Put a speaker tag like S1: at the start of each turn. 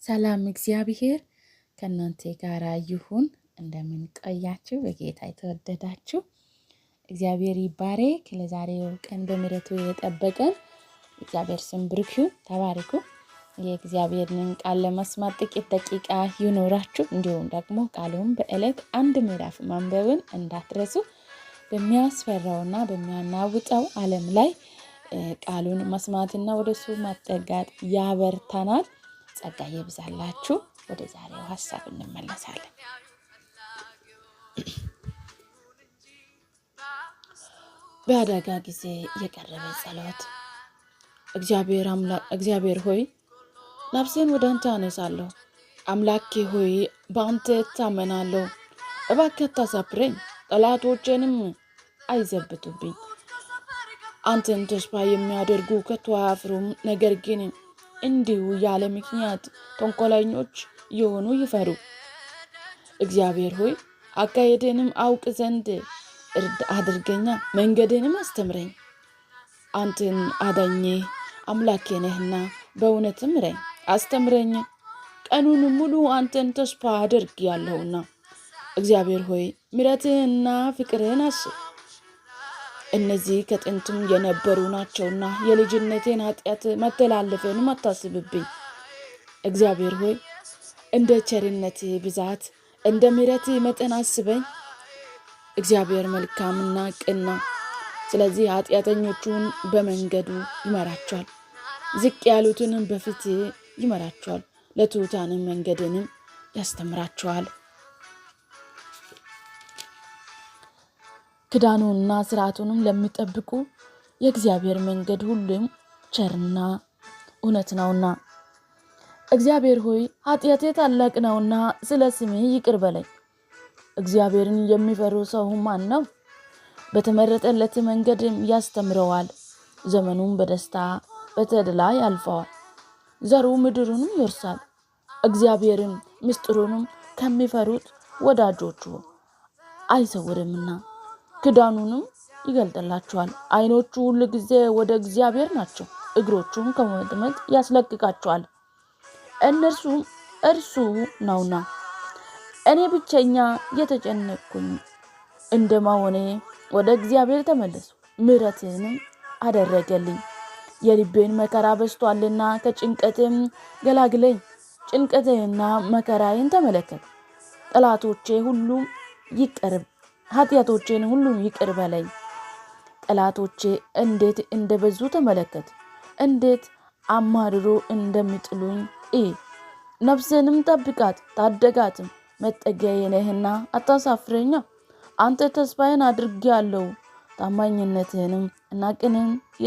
S1: ሰላም እግዚአብሔር ከእናንተ ጋር ይሁን። እንደምን ቆያችሁ? በጌታ የተወደዳችሁ እግዚአብሔር ይባረክ። ለዛሬው ቀን በምሕረቱ የጠበቀን እግዚአብሔር ስም ብሩክ ይሁን። ተባረኩ። የእግዚአብሔርን ቃል ለመስማት ጥቂት ደቂቃ ይኖራችሁ። እንዲሁም ደግሞ ቃሉን በዕለት አንድ ምዕራፍ ማንበብን እንዳትረሱ። በሚያስፈራውና በሚያናውጠው ዓለም ላይ ቃሉን መስማትና ወደሱ ማጠጋት ያበርታናል። ጸጋ ይብዛላችሁ። ወደ ዛሬው ሐሳብ እንመለሳለን። በአደጋ ጊዜ የቀረበ ጸሎት። እግዚአብሔር ሆይ ነፍሴን ወደ አንተ አነሳለሁ። አምላኬ ሆይ በአንተ እታመናለሁ። እባክህ አታሳፍረኝ፣ ጠላቶቼንም አይዘብቱብኝ። አንተን ተስፋ የሚያደርጉ ከቶ አያፍሩም። ነገር ግን እንዲሁ ያለ ምክንያት ተንኮለኞች የሆኑ ይፈሩ። እግዚአብሔር ሆይ አካሄድንም አውቅ ዘንድ አድርገኛ፣ መንገድንም አስተምረኝ። አንተን አዳኜ አምላኬ ነህና በእውነትም ምረኝ፣ አስተምረኝ። ቀኑን ሙሉ አንተን ተስፋ አድርጌያለሁና እግዚአብሔር ሆይ ምሕረትህንና ፍቅርህን አስብ። እነዚህ ከጥንትም የነበሩ ናቸውና የልጅነቴን ኃጢአት መተላለፌንም አታስብብኝ። እግዚአብሔር ሆይ እንደ ቸርነትህ ብዛት እንደ ምሕረትህ መጠን አስበኝ። እግዚአብሔር መልካምና ቅን ነው። ስለዚህ ኃጢአተኞቹን በመንገዱ ይመራቸዋል፣ ዝቅ ያሉትንም በፊትህ ይመራቸዋል፣ ለትሑታንም መንገድንም ያስተምራቸዋል። ክዳኑንና ስርዓቱንም ለሚጠብቁ የእግዚአብሔር መንገድ ሁሉም ቸርና እውነት ነውና። እግዚአብሔር ሆይ ኃጢአቴ ታላቅ ነውና ስለ ስምህ ይቅር በለኝ። እግዚአብሔርን የሚፈሩ ሰው ማን ነው? በተመረጠለት መንገድም ያስተምረዋል። ዘመኑም በደስታ በተድላ ያልፈዋል። ዘሩ ምድሩንም ይወርሳል። እግዚአብሔርን ምስጢሩንም ከሚፈሩት ወዳጆቹ አይሰውርምና ክዳኑንም ይገልጥላቸዋል። ዓይኖቹ ሁሉ ጊዜ ወደ እግዚአብሔር ናቸው፣ እግሮቹም ከወጥመድ ያስለቅቃቸዋል። እነርሱም እርሱ ነውና። እኔ ብቸኛ የተጨነቅኩኝ እንደመሆኔ ወደ እግዚአብሔር ተመለሱ፣ ምሕረትንም አደረገልኝ። የልቤን መከራ በዝቷልና ከጭንቀቴም ገላግለኝ። ጭንቀቴንና መከራዬን ተመለከት። ኃጢአቶቼን ሁሉም ይቅር በለኝ። ጠላቶቼ እንዴት እንደበዙ ተመለከት፣ እንዴት አማርሮ እንደሚጥሉኝ እይ። ነፍሴንም ጠብቃት ታደጋትም። መጠጊያዬ ነህና አታሳፍረኛ። አንተ ተስፋዬን አድርጌአለሁ። ታማኝነትህንም እና ቅንን